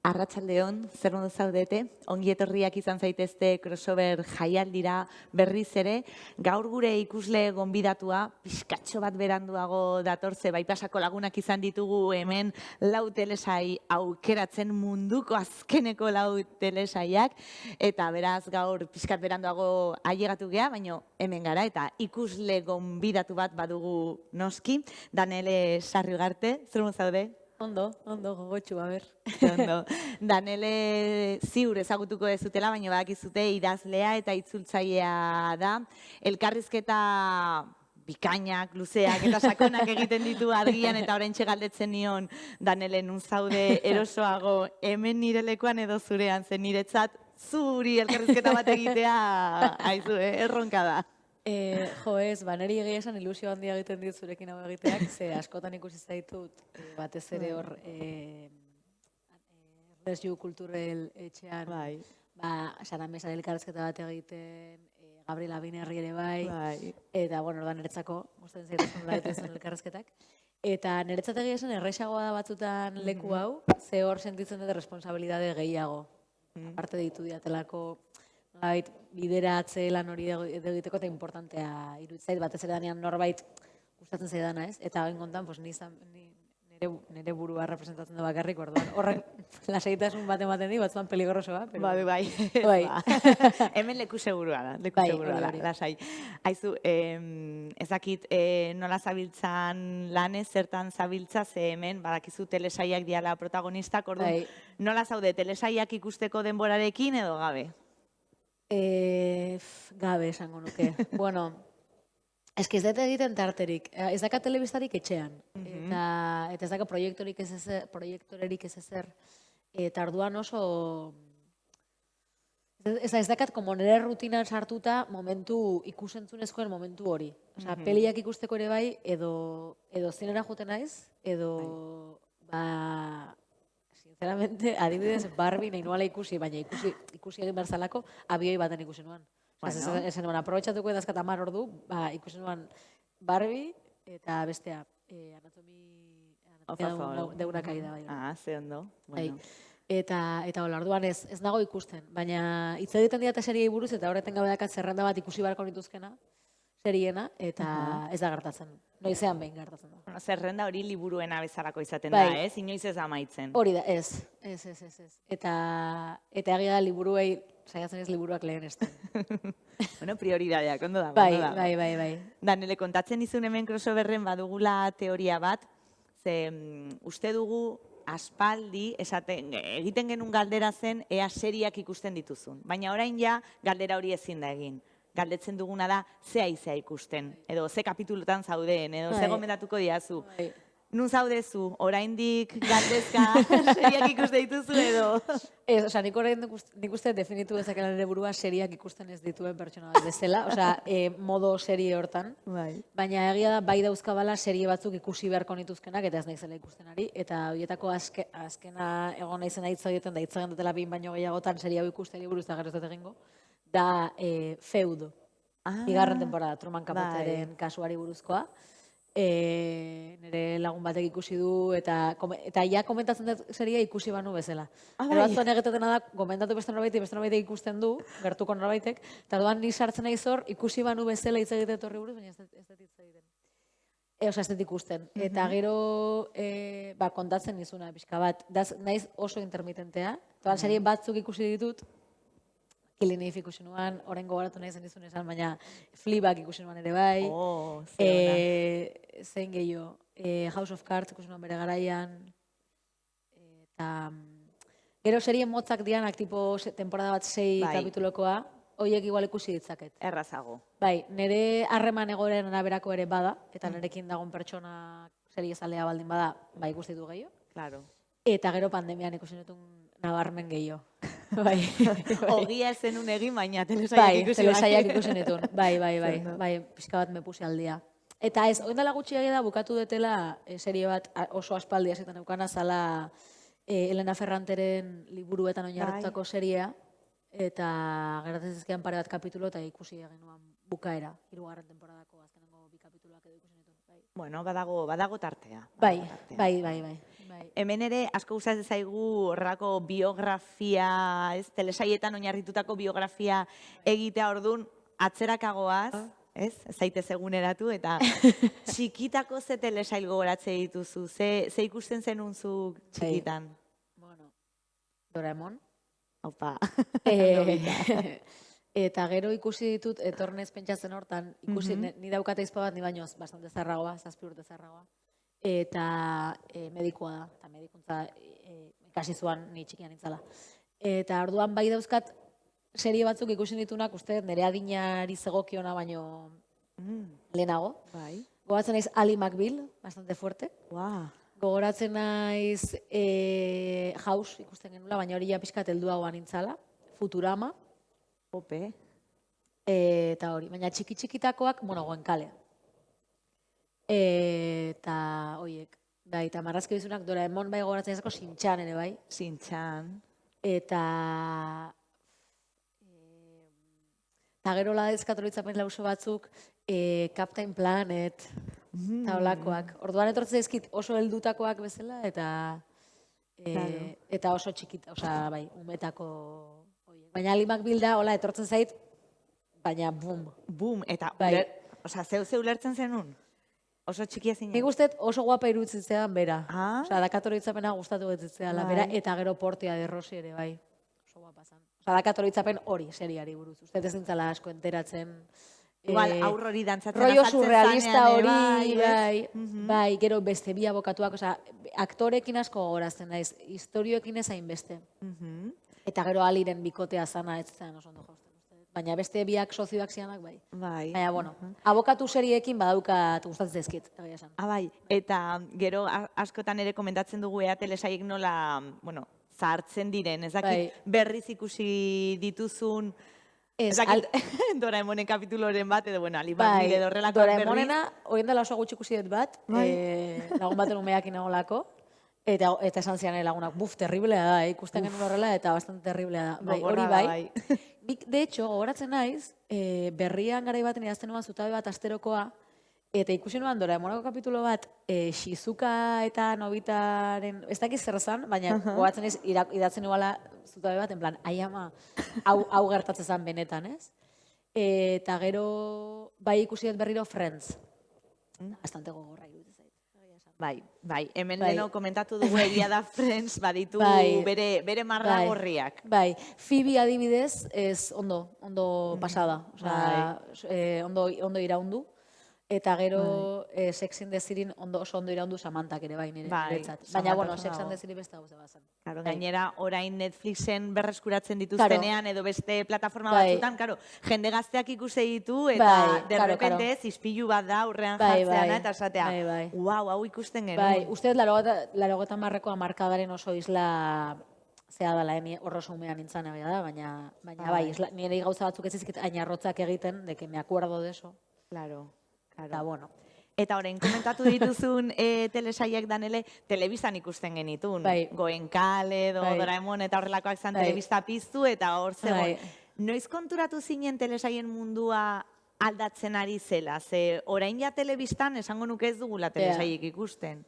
Arratsaldeon, zer modu zaudete? Ongi etorriak izan zaitezte crossover jaialdira berriz ere. Gaur gure ikusle gonbidatua, pixkatxo bat beranduago datorze, bai pasako lagunak izan ditugu hemen lau telesai aukeratzen munduko azkeneko lau telesaiak. Eta beraz gaur pixkat beranduago ailegatu gea, baina hemen gara eta ikusle gonbidatu bat badugu noski. Danele Sarriugarte, zer modu zaude? Ondo, gogotxu, a ber. Ondo. Danele ziur ezagutuko dezutela, baina badakizute idazlea eta itzultzailea da. Elkarrizketa bikainak, luzeak eta sakonak egiten ditu argian eta oraintxe galdetzen nion Danele nun zaude erosoago hemen nire lekuan edo zurean, zen niretzat zuri elkarrizketa bat egitea aizu, erronka da. Ez, niri egia esan ilusio handia egiten dit zurekin hau egiteak, ze askotan ikusi zaitut, batez ere hor, Ernest Yu Kulturel etxean, Saran Mesan elkarrezketa bat egiten, Gabriela Binerri ere bai, eta, ordan niretzako, gustatzen zaituzun laitezen elkarrezketak. Eta niretzat egia esan errexagoa da batzutan leku hau, ze hor sentitzen dut responsabilidade gehiago. Aparte ditu diatelako, bideratze lan hori egiteko eta importantea iruditzait, batez ere danean norbait gustatzen zaidana, ez? Eta hain kontan, nire burua representatzen du bakarrik, orduan. Horrek lasaitasun bat ematen di, batzuan peligrosoa. Bai. Hemen leku segurua da, lasai. Aizu, ezakit nola zabiltzan lanez, zertan zabiltza, ze hemen, badakizu telesaiak diala protagonistak, orduan, nola zaude telesaiak ikusteko denborarekin edo gabe? Gabe esango nuke. Ez dut egiten tarterik. Ez daka telebistarik etxean. Eta ez daka proiektorerik ez ezer. Eta arduan oso... Ez dakat, nire rutinan sartuta momentu ikusentzunezkoen momentu hori. Peliak ikusteko ere bai, edo zinera juten naiz, edo... Sinceramente, adibidez, Barbie nahi nuala ikusi, baina ikusi egin behar zalako, abioi baten ikusi nuan. Ezen nuen, aprobetxatuko edazkat 10 ordu, ikusi nuan Barbie eta bestea, anatomia deuna kaida bai. Ze ondo. Eta hola, orduan ez nago ikusten, baina hitz egiten dira eta seriei buruz, eta horreten gabe dakat zerrenda bat ikusi beharko nituzkena, seriena, eta ez da gertatzen. Noizean behin gertatzen da. Zerrenda hori liburuena bezalako izaten da, ez? Inoiz ez amaitzen. Hori da, ez. Eta egia da liburuei, saiatzen ez liburuak lehen ez da. Prioridadeak, ondo da. Bai. Danele, kontatzen izun hemen crossoverren badugula teoria bat, ze uste dugu aspaldi, egiten genuen galdera zen, ea seriak ikusten dituzun. Baina orain ja, galdera hori ezin da egin. Galdetzen duguna da, ze aizea ikusten, edo ze kapitulutan zaudeen, edo ze gomendatuko diazu. Nun zaudezu, oraindik galdezka seriak ikusten dituzu edo? Nik uste definitu dezakela nire burua seriak ikusten ez dituen pertsona bat bezala, modo serie hortan. Baina egia da, bai dauzkabala serie batzuk ikusi beharko nituzkenak, eta ez naizela ikusten ari, eta horietako azkena egon naizena hitz egiten, da hitz egin dutela 2 baino gehiagotan serie hau ikusteri buruz da gero ez dut egingo, da Feudo. Bigarren temporada, Truman Capoteren kasuari buruzkoa. Nire lagun batek ikusi du, eta ja komentatzen dut seria ikusi banu bezala. Batzuan egetetena da, komentatu beste norbaitek ikusten du, gertuko norbaitek, eta doan ni sartzen nahi zor, ikusi banu bezala hitz egiten horri buruz, baina ez dut hitz egiten. Ez dut ikusten. Eta gero kontatzen nizuna, pixka bat, naiz oso intermitentea, eta serie batzuk ikusi ditut, Killing Eve ikusi nuan, orain gogoratu nahi zen dizun esan, baina Fleabag ikusi nuan ere bai. Zein gehiago, House of Cards ikusi nuan bere garaian. Eta gero serien motzak dianak, tipo temporada bat 6 kapitulokoa, horiek igual ikusi ditzaket. Errazago. Bai, nire harreman egoren araberako ere bada, eta nirekin dagoen pertsona serie zalea baldin bada, ikusi du gehiago. Claro. Eta gero pandemian ikusi nituen nabarmen gehiago. Ogia zenun egin, baina telesaiak ikusi nituen. Bai, pixka bat me puse aldia. Eta ez, oindala gutxi egia da bukatu detela serie bat oso aspaldi hasetan eukana zala Elena Ferranteren liburuetan oinarritutako seriea, eta geratzen zizkian pare bat kapitulo eta ikusi egin nuan bukaera, 3. temporadako azkenengo 2 kapituluak edo ikusi nituen. Bueno, badago tartea. Bai. Hemen ere, asko gustatzen zaigu horrelako biografia, ez, telesaietan oinarritutako biografia egitea ordun atzerakagoaz, ez zaitez eguneratu, eta txikitako ze telesail gogoratze dituzu, ze ikusten zenun zu txikitan? Bueno, Doraemon. Opa. Eta gero ikusi ditut, etornez pentsatzen hortan, ikusi, ni daukate izpa bat, ni baino bastante zarragoa, 7 urte zarragoa. Eta medikua da, eta medikuntza ikasi zuan ni txikian nintzala. Eta orduan bai dauzkat serie batzuk ikusi ditunak, uste nire adinari zegokiona baino lehenago. Gogoratzen naiz Ali McBeal, bastante fuerte. Gogoratzen naiz House ikusten genula, baina hori ja pixkat helduagoa nintzala. Futurama. Ope. Eta hori, baina txikitakoak, Goenkale. Eta horiek, bai, eta marrazki bizunak Doraemon bai gogoratzen ezako Shin-chan ere bai. Shin-chan. Eta gero ladezkatoritzapen lauso batzuk, Captain Planet, eta holakoak. Orduan etortzen ezkit oso heldutakoak bezala, eta oso txikita, osea, bai, umetako horiek. Baina Ali McBeal da, hola, etortzen zait, baina bum. Bum, eta, osea, zeu ulertzen zenun? Oso txikia zinen? Nik usteet oso guapa iruditzen zean bera. Osea, dakatorizapena gustatu betzen bera, eta gero Portia de Rossi ere, bai. Oso guapa zan. Osea, dakatoritzapen hori, seriari buruz. Usteet ez nintzala asko enteratzen. Igual, aurro hori dantzatzen rollo surrealista hori, bai, gero beste bi abokatuak, osea, aktorekin asko gogorazten naiz, historioekin ez hainbeste. Eta gero Aliren bikotea zana ez zen oso ondo jausten. Baina beste biak sozioak zianak, bai. Baina, bueno, abokatu seriekin badaukat gustatzen ezkit. Bai, eta gero askotan ere komentatzen dugu ea telesaiek nola, bueno, zahartzen diren, ez dakit berriz ikusi dituzun, ez dakit Doraemonen kapituloren bat, edo, bueno, Ali McBeal edo horrelakoak berriz. Doraemonena, horien dela oso gutxi ikusi dut bat, lagun baten umeak inagolako, eta esan zian lagunak, terriblea da, ikusten genuen horrela, eta bastante terriblea da. Hori bai. De hecho, gogoratzen naiz, berrian garai baten idazten nuen zutabe bat asterokoa, eta ikusi nuen Doraemonako kapitulo bat, Shizuka eta Nobitaren, ez dakiz zer zan, baina gogoratzen naiz idatzen nuela zutabe bat, en plan, ai ama, hau gertatzen zen benetan, ez? Eta gero, bai ikusi dut berriro Friends. Bastante gogorra iruditzen zait. Bai, hemen deno komentatu dugu egia da Friends baditu bere marra gorriak. Bai, Phoebe adibidez ez ondo pasada, ondo iraundu. Eta gero Sex and the Cityn oso ondo iraundu Samantak ere bai nire beretzat. Baina, bueno, Sex and the City beste gauza bazan. Gainera, orain Netflixen berreskuratzen dituztenean edo beste plataforma batzutan, jende gazteak ikusi ditu eta derrepente zizpilu bat da aurrean jartzeana eta esatea, hau ikusten genuen. Bai, usteet 80ko hamarkadaren oso isla zea dela, horro soumean nintzen da, baina bai, nire gauza batzuk ez izkit ainarrotzak egiten, de que me acuerdo de eso. Claro. Eta, bueno. Eta orain, komentatu dituzun telesaiek danele, telebistan ikusten genitun. Goenkale, Doraemon eta horrelakoak zan telebista piztu, eta hor zegoen. Noiz konturatu zinen telesaien mundua aldatzen ari zela? Ze orain ja telebistan esango nuke ez dugula telesaiek ikusten.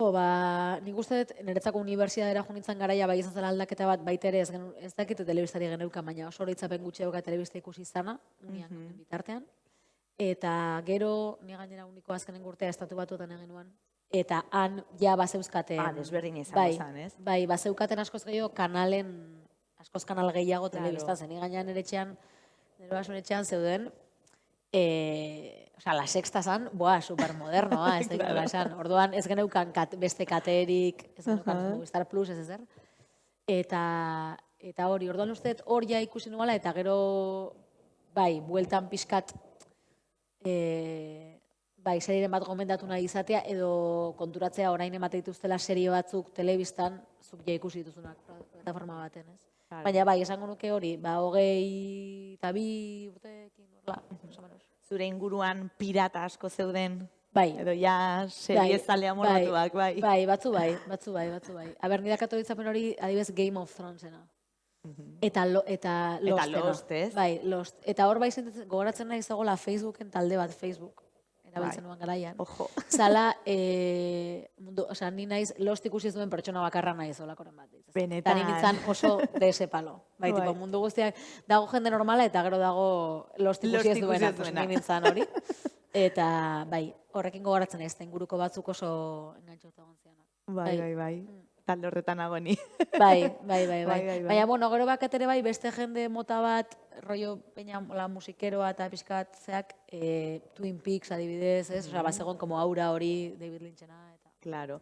Nik uste dut, niretzako unibertsiadera junitzen garaia bai izan zela aldaketa bat baita ere ez dakite telebistari geneuka, baina oso horitzapen gutxeoka telebista ikusi izana, unian bitartean. Eta gero, ni gainera uniko azkenen urtea estatu batuetan egin nuen. Eta han ja bazeuzkaten... desberdin izango zan, ez? Bai, bazeukaten askoz gehiago askoz kanal gehiago telebistan zen. Ni gainean nire etxean zeuden, la sexta zan, supermodernoa, ez da esan. Orduan ez geneukan beste katerik, ez geneukan Star Plus, ez ezer. Eta hori, orduan usteet hor ja ikusi nuela, eta gero, bai, bueltan pixkat, bai, seriren bat gomendatu nahi izatea, edo konturatzea orain emate dituztela serie batzuk telebistan, zuk ja ikusi dituzunak plataforma baten, ez? Baina bai, esango nuke hori, 22 urteekin, zure inguruan pirata asko zeuden, edo ja serie zalea moratuak, bai. Bai, batzu bai. Aber, nidakatu ditzapen hori, adibez Game of Thronesena. Eta Lost, ez? Bai, Lost. Eta hor bai gogoratzen nahi zagoela Facebooken talde bat, Facebook. Erabiltzen nuen garaian. Ojo. Zala, mundu, osea, ni naiz Lost ikusi ez duen pertsona bakarra naiz olakoren bat. Benetan. Eta ni nintzen oso de ese palo. Bai, tipo, mundu guztiak dago jende normala eta gero dago Lost ikusi ez duena, pues ni nintzen hori. Eta, bai, horrekin gogoratzen ez, inguruko batzuk oso engantzauta egon zianak. Bai. Talde horretan agoni. Bai. Baina, bueno, gero bakat ere bai, beste jende mota bat, rollo peña la musikeroa eta pixkat zeak, Twin Peaks adibidez, ez? Osea, bazegoen como aura hori David Lynchena. Claro.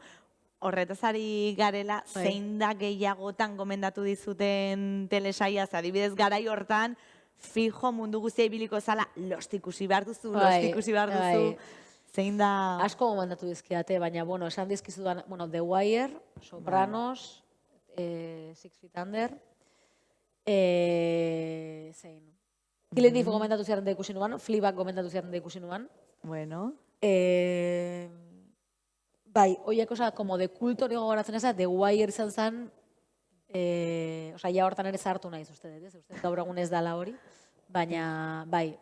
Horretaz ari garela, zein da gehiagotan gomendatu dizuten telesaia, adibidez garai hortan, fijo mundu guztia ibiliko zala, Lost ikusi behar duzu. Zein da... Asko gomendatu dizkiate, baina, bueno, esan dizkizudan, bueno, The Wire, Sopranos, Six Feet Under, zein. Killing Eve gomendatu ziaren da ikusi nuan, Fleabag gomendatu ziaren da ikusi nuan. Bueno. Bai, oiek, osa, como de kulto hori gogoratzen eza, The Wire izan zen, osa, ja hortan ere zartu nahiz uste dut, uste gaur egun ez dala hori, baina, bai,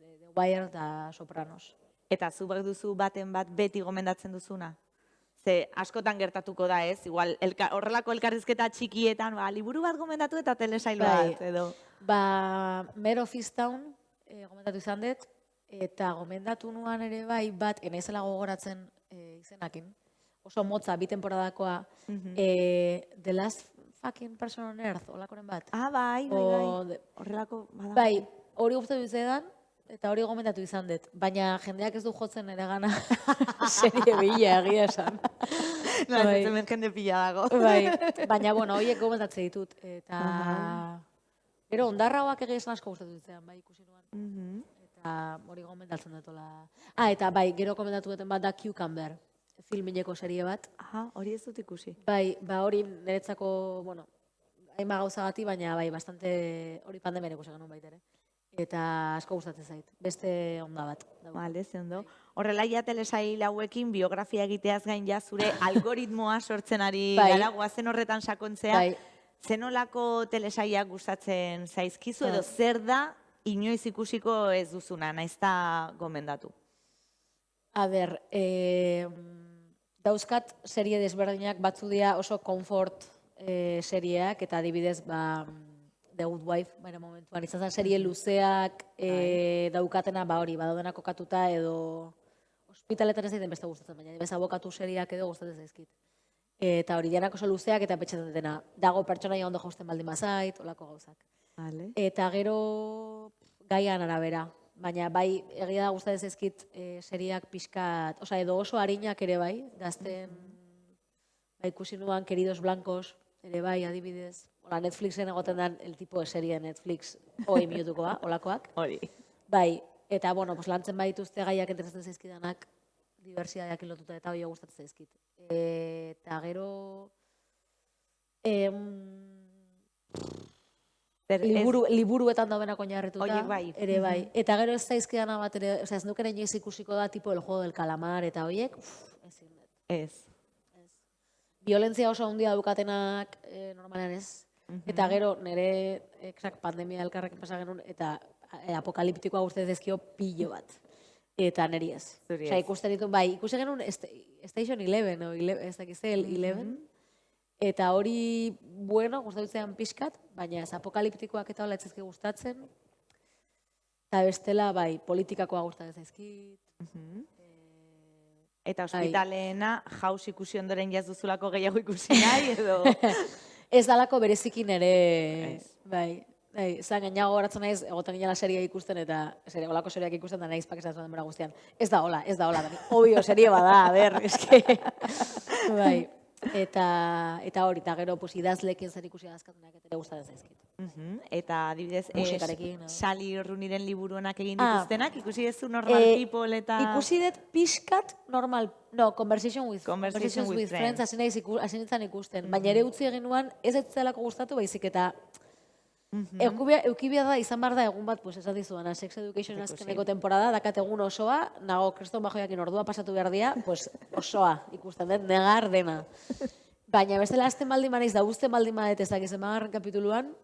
The Wire eta Sopranos. Eta zu behar duzu baten bat beti gomendatzen duzuna? Ze askotan gertatuko da ez, igual horrelako elkarrizketa txikietan, liburu bat gomendatu eta telesail bat, edo. Mare of Easttown gomendatu izan dut, eta gomendatu nuan ere bai bat, enaizela gogoratzen izenakin, oso motza, bi temporadakoa, The Last Fucking Person on Earth, holakoren bat. Bai. Horrelako, bada. Bai, hori guztu duzedan, eta hori gomendatu izan dut, baina jendeak ez du jotzen ere gana serie bila egia esan. Ez hemen jende pila dago. Baina, bueno, horiek gomendatze ditut. Eta, gero, ondarra hoak egia esan asko gustatu ditzean, bai, ikusi nuan. Eta hori gomendatzen detola. Eta, bai, gero gomendatu duten bat da Cucumber, filmineko serie bat. Hori ez dut ikusi. Bai, hori niretzako, bueno, hainba gauzagati, baina, bai, bastante hori pandemian ikusi genuen baitere. Eta asko gustatzen zait. Beste onda bat. Bale, ze ondo. Horrela ja telesail hauekin biografia egiteaz gain ja zure algoritmoa sortzen ari gara, guazen horretan sakontzea. Zenolako telesailak gustatzen zaizkizu edo zer da inoiz ikusiko ez duzuna, naiz da gomendatu? A ber, dauzkat serie desberdinak batzu dira oso comfort serieak eta adibidez, The Good Wife, baina momentuan, izan zen serie luzeak daukatena, hori, badaudenak kokatuta edo ospitaletan ez daiten beste gustatzen, baina bez abokatu seriak edo gustatzen zaizkit. Eta hori, dianak oso luzeak eta petxetan dena. Dago pertsonaia ondo jausten baldin bazait, olako gauzak. Eta gero gaian arabera, baina bai, egia da gustatzen zaizkit seriak pixkat, edo oso harinak ere bai, gazten, ikusi nuan, Queridos Blancos, ere bai, adibidez. Netflixen egoten den el tipo de serie Netflix hoi minutukoa, olakoak. Hori. Bai, eta, bueno, lantzen badituzte gaiak interesatzen zaizkidanak, diversidadeak lotuta eta hori gustatzen zaizkit. Eta gero... Liburuetan daudenak oinarrituta, ere bai. Eta gero ez zaizkidana bat ere, ez nuken inoiz ikusiko da, tipo el juego del calamar eta horiek, ezin dut. Ez. Violentzia oso handia dukatenak normalean ez. Eta gero nire pandemia elkarrekin pasa genuen eta apokaliptikoa guztiz ezkio pilo bat. Eta niri ez. Osea, ikusten ditu, bai, ikusten genuen Station 11, ez dakizel 11. Eta hori, bueno, gustatutzean pixkat, baina ez apokaliptikoak eta hola etzizki gustatzen. Eta bestela, bai, politikakoa gustatzen zaizkit. Eta ospitaleena jauz ikusi ondoren jaz duzulako gehiago ikusi nahi, edo... Ez dalako berezikin ere, bai. Zan, gainago horatzen naiz, egoten ginen serie ikusten eta olako serieak ikusten da naiz pakezatzen denbora guztian. Ez da hola, obvio, serie bada, a ber, eske... Bai, eta hori, eta gero idazlekin zer ikusi adazkatunak eta ere gustatzen zaizkit. Eta adibidez, Sally Rooneyren liburuenak egin Ah. dituztenak, ikusi duzu Normal People eta... Ikusi dut pixkat normal, no, Conversation with Friends, hasi nintzen ikusten. Baina ere utzi egin nuan, ez ez zelako gustatu baizik eta eukibia da, izan behar da egun bat, pues esan dizuana, Sex Education azkeneko temporada, dakat egun osoa, nago Kriston Bajoiakin ordua pasatu behar dia, pues osoa ikusten dut, negar dena. Baina bestela azten baldin manaiz, da guzten baldin madet ez dakiz emagarren kapituluan,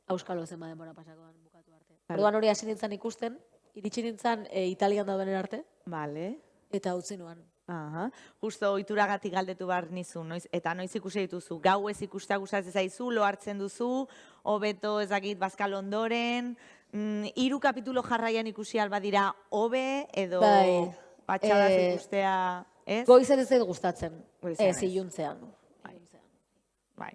auskalo zen denbora pasakoan bukatu arte. Orduan hori hasi nintzen ikusten, iritsi nintzen Italian daudenen arte, Vale. eta utzi nuan. Aha. Justo ohituragatik galdetu behar nizu, eta noiz ikusi dituzu, gauez ikustea gustatzen zaizu, lo hartzen duzu, hobeto ez dakit bazkal ondoren, 3 kapitulo jarraian ikusi alba dira hobe, edo patxadaz ikustea, ez? Goizen ez zait gustatzen, ez iluntzean. Bai.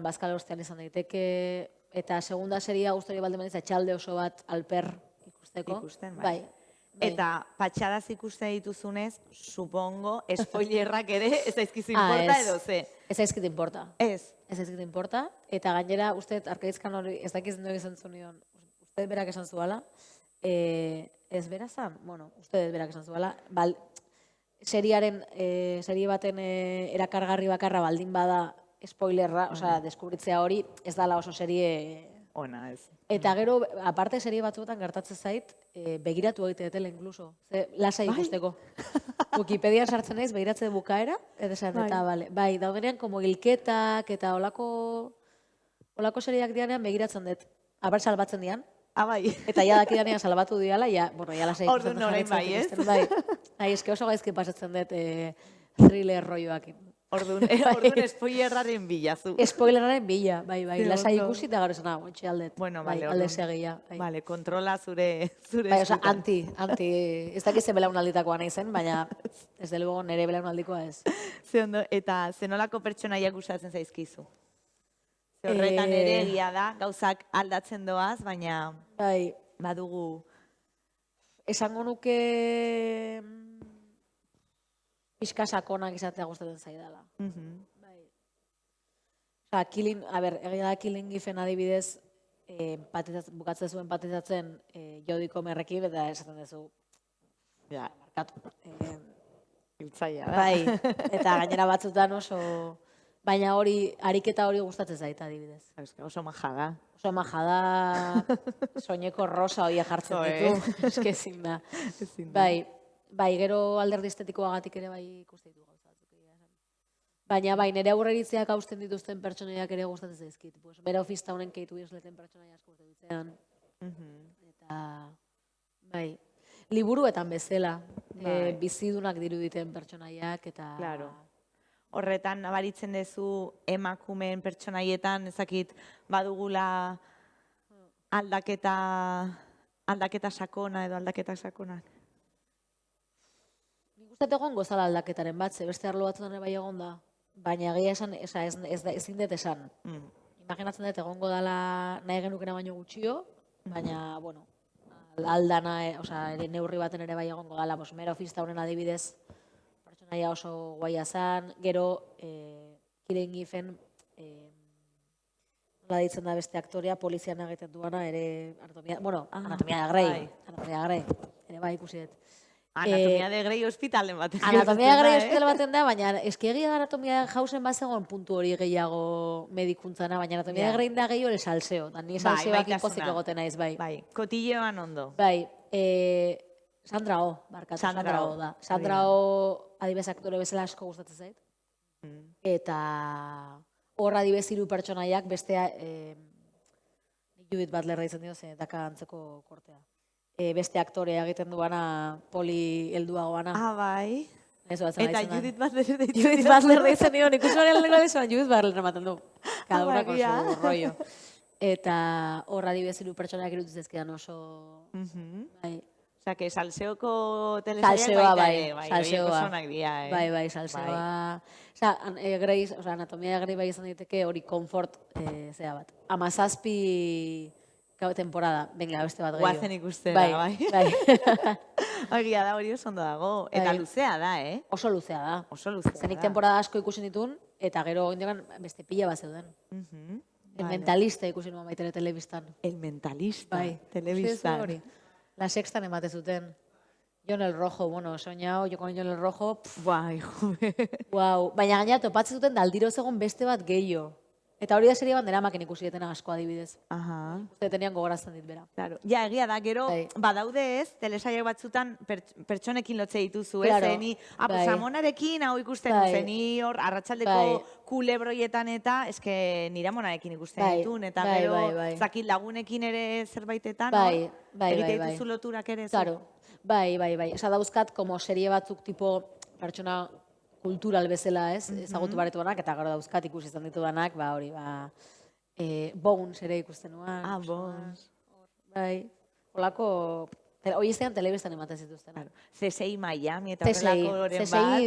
Bazkal ostean izan daiteke, eta segunda seria guztori balde maniz, etxalde oso bat alper ikusteko. Ikusten, bai. Eta patxadaz ikuste dituzunez, supongo, spoilerrak ere, ez daizkizu importa edo ze? Ez daizkit importa. Ez? Ez daizkit importa, eta gainera, uste, arkaizkan hori, ez dakiz dugu izan zunion, uste berak esan zuala, ez bera zan? Bueno, uste berak esan zuala, serie baten erakargarri bakarra baldin bada spoilerra, osea, deskubritzea hori, ez dala oso serie... Ona, ez. Eta gero, aparte serie batzuetan gertatzen zait, begiratu egite detela inkluso. Lasa ikusteko. Wikipedian sartzen naiz, begiratze bukaera, edesan, eta bale. Bai, daudenean, como hilketak eta olako serieak dianean begiratzen dut. Aber salbatzen dian. Bai. Eta ja dakidanean salbatu diala, ja lasa ikusten. Orduan orain bai, ez? Bai, eske oso gaizki pasatzen dut thriller rolloakin. Orduan spoilerraren bila, zu. Spoilerraren bila, bai, lasa ikusi eta gero esana, ontsi aldet. Bueno, bale, alde segia. Bale, kontrola zure Bai, oza, anti, ez dakiz belaunalditakoa nahi zen, baina ez de luego nire belaunaldikoa ez. Ze ondo, eta zenolako pertsonaiak gustatzen zaizkizu? Ze horretan ere egia da, gauzak aldatzen doaz, baina badugu... Esango nuke... pixka sakonak izatea gustatzen zaidala. Osa, egia da Killing Eve'n adibidez, bukatzen zuen empatizatzen Jodie Comerrekin, eta esaten duzu, markatu. Hiltzaia, da? Bai, eta gainera batzutan oso, baina hori, ariketa hori gustatzen zaita adibidez. Oso majada. Oso majada, soineko rosa hori jartzen ditu, eske ezin da. Bai, gero alderdi estetikoagatik ere bai ikuste ditu gauza batzuk. Baina bai, nire aurreritzeak hausten dituzten pertsonaiak ere gustatzen zaizkit. Bera ofista honen Kate Winsleten pertsonaia asko ditzean. Eta, bai, liburuetan bezala, bizidunak diruditen pertsonaiak eta... Horretan, nabaritzen duzu emakumeen pertsonaietan, ezakit, badugula aldaketa sakona edo aldaketa sakonak. Gustat egon gozala aldaketaren bat, beste arlo batzutan ere bai egon da, baina egia esan, ezin dut esan. Imaginatzen dut egongo dela nahi genukena baino gutxio, baina, bueno, aldana, ere neurri baten ere bai egongo dela, mera ofista honen adibidez, pertsonaia oso guaia zan, gero, Killing Eve'n, nola ditzen da beste aktorea, polizian egiten duana, ere, Anatomia de Grey, ere bai ikusi dut. Anatomia de Grey hospitalen baten. Anatomia de Grey hospitalen baten da, baina egia da Anatomia Jausen bazegoen puntu hori gehiago medikuntzana, baina Anatomia de Grey da gehiago ere salseo. Ni salseoak inpozik egoten naiz, bai. Bai, kotilleoan ondo. Bai, Sandra Oh, barkatu, Sandra Oh da. Sandra Oh adibez aktore bezala asko gustatzen zait. Eta hor adibez 3 pertsonaiak bestea Judith Butler daitzen dio, ze daka antzeko kortea. Beste aktorea egiten duana poli helduagoana. Bai. Eta Judith Butler deitzen dio, nik usuaren lehenko dezuan Judith Butler ematen du. Cada una con su rollo. Eta horra adibidez 3 pertsonak iruditzen zezkedan oso... Osea, que salseoko telesariak bai, salseoa. Bai, salseoa. Osea, Anatomia de Grey bai izan daiteke hori comfort zea bat. 17 temporada, venga, beste bat gehiago. Guazen ikustera, bai. Egia da, hori oso ondo dago. Eta luzea da, Oso luzea da. Oso luzea da. Zenik temporada asko ikusi ditun, eta gero indikan beste pila bat zeuden. El Mentalista ikusi nuen baitere telebistan. El Mentalista, telebistan. La Sextan emate zuten. Jon el Rojo, bueno, soñao, jo con Jon el Rojo. Bai, jube. Baina gaina topatzen zuten daldiro zegoen beste bat gehiago. Eta hori da serie bandera maken ikusi detena asko adibidez. Uste tenean gogorazten dit bera. Ja, egia da, gero, badaude ez, telesaiak batzutan pertsonekin lotze dituzu, ez? Zeni, Samonarekin hau ikusten zeni hor, arratsaldeko kulebroietan eta, eske nire amonarekin ikusten ditun, eta gero, zakit lagunekin ere zerbaitetan, egite dituzu loturak ere. Claro, bai. Esa dauzkat, como serie batzuk tipo pertsona kultural bezala, ez, ezagutu baretu banak, eta gero dauzkat ikusi izan ditu banak, hori, Bones ere ikusten nuan. Bones. Bai, holako, hoi iztean telebistan ematen zituzten. CSI Miami eta horrelako oren bat.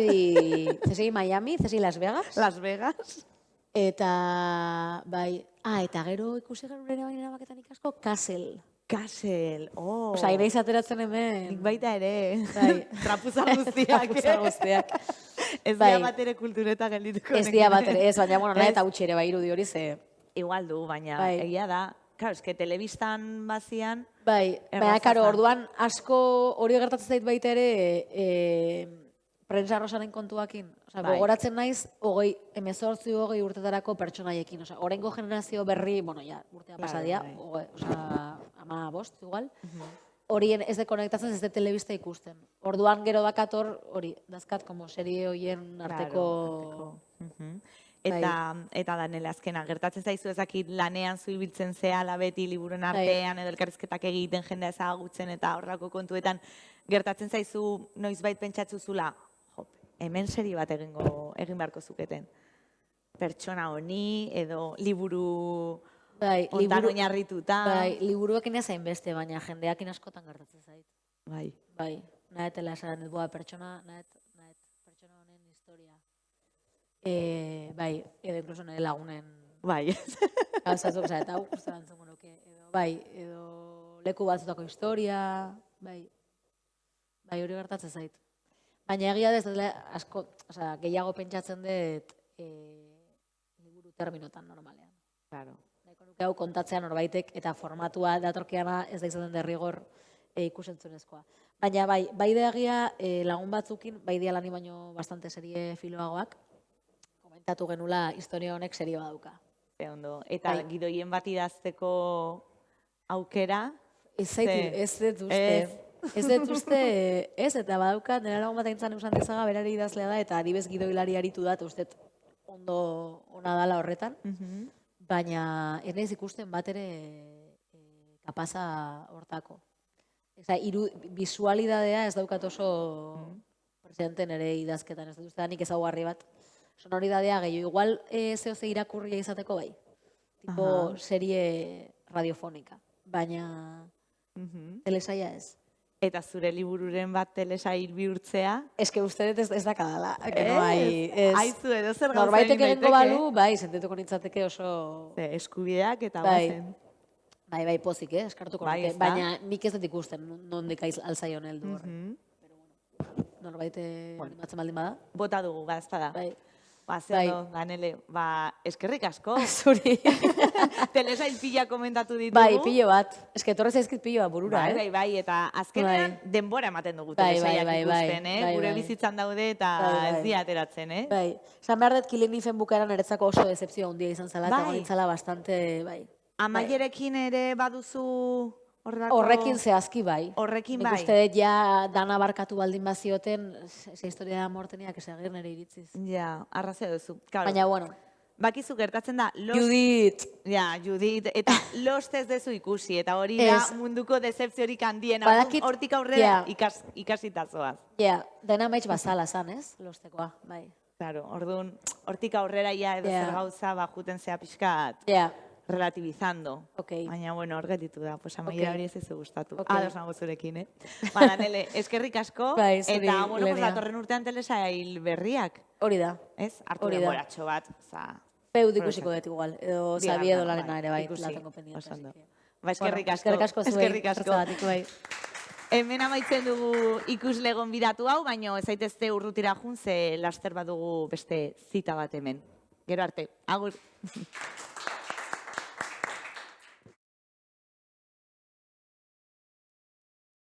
CSI Miami, CSI Las Vegas. Las Vegas. Eta, bai, eta gero ikusi genuen ere baina baketan ikasko, Castle. Castle, Osa, ere izateratzen hemen. Nik baita ere. Bai. Trapuza guztiak. Trapuza guztiak. Ez dia bat ere kultureta geldituko. Ez dia bat ere, ez, baina, nahi eta utxe ere bai irudi hori ze. Igual du, baina egia da. Claro, eske telebistan bazian. Baina, karo, orduan asko hori gertatzen zait baita ere prensa rosaren kontuakin. Osa, gogoratzen naiz, 18-20 urtetarako pertsonaiekin. Osa, oraingo generazio berri, bueno, ja, urtea pasadia, osa, 15, igual. Horien ez de konektatzen ez de telebista ikusten. Orduan gero dakator, hori, dazkat, como serie hoien arteko... Eta Danele, azkena, gertatzen zaizu ezakit lanean zuibiltzen zehala beti liburuen artean, edo elkarrizketak egiten jendea ezagutzen eta horrako kontuetan, gertatzen zaizu noizbait pentsatzu zula, hemen serie bat egin beharko zuketen. Pertsona honi, edo liburu ontan oinarrituta. Bai, liburuekin ez hainbeste, baina jendeakin askotan gertatzen zait. Bai. Nahetela esan dut, pertsona honen historia. Bai, edo inkluso nire lagunen. Bai. Gauzatuk, eta hau guztu lantzungo nuke. Edo leku batzutako historia, bai, hori gertatzen zait. Baina egia ez asko, gehiago pentsatzen dut liburu terminotan normalean. Claro. Nahiko nuke hau kontatzea norbaitek eta formatua datorkiana ez da izaten derrigor ikusentzunezkoa. Baina bai da egia lagun batzukin, bai dia lani baino bastante serie filoagoak, komentatu genula historia honek serie baduka. Ondo. Eta gidoien bat idazteko aukera? Ez dut uste. Ez dut uste, eta badauka, nire lagun bat eintzan eusan dezaga, berari idazlea da, eta adibez gidoilari aritu da, eta uste ondo ona dala horretan. Baina ez nahiz ikusten bat ere kapaza hortako. Visualidadea ez daukat oso presente nire idazketan, ez dut uste da nik ezaguarri bat. Sonoridadea gehiago, igual zehoze irakurria izateko bai. Tipo serie radiofonika. Baina telesaia ez. Eta zure libururen bat telesail bihurtzea? Eske uste dut ez dakadala. Aizu edo zer gauza norbaitek egingo balu, bai, sentituko nintzateke oso... Eskubideak eta bazen. Bai, pozik, eskartuko nuke. Baina nik ez dut ikusten, nondik alzaion heldu horre. Norbaite animatzen baldin bada. Bota dugu, gazta da. Bai. Zeno, Danele, eskerrik asko. Zuri. Telesail pila komentatu ditugu. Bai, pilo bat. Eske torrez ezkit pilo bat burura, Bai, eta azkenean denbora ematen dugu telesailak ikusten, gure bizitzan daude eta ez dia ateratzen, Bai, esan behar dut Killing bukaeran eretzako oso decepzio handia izan zala, eta gonintzala bastante, bai. Amaierekin ere baduzu... Horrekin zehazki bai. Horrekin bai. Nik uste dut ja dana barkatu baldin bazioten, ze historia da morteniak esagir nire iritziz. Ja, arrazea duzu. Baina, bueno. Bakizu gertatzen da... Judith! Ja, Judith. Eta lost ez dezu ikusi. Eta hori da munduko decepziorik handien. Hortik aurrera ikasitazoaz. Ja, dena maitz bazala zan, ez? Lostekoa, bai. Claro, orduan, hortik aurrera ja edo zer gauza juten zea pixkat. Ja. Relativizando. Baina, bueno, hor gelditu da. Pues amaiera hori ez ez gustatu. Ados nago zurekin, Danele, eskerrik asko. Eta, bueno, pues datorren urtean telesail berriak. Hori da. Ez? Hartu denboratxo bat. Peu dikusiko dut igual. Edo Zabi edo Larena ere bai. Latengo pendiente. Eskerrik asko. Eskerrik asko. Hemen amaitzen dugu ikusle gonbidatu hau, baina ez zaitezte urrutira jun, ze laster badugu beste zita bat hemen. Gero arte. Agur.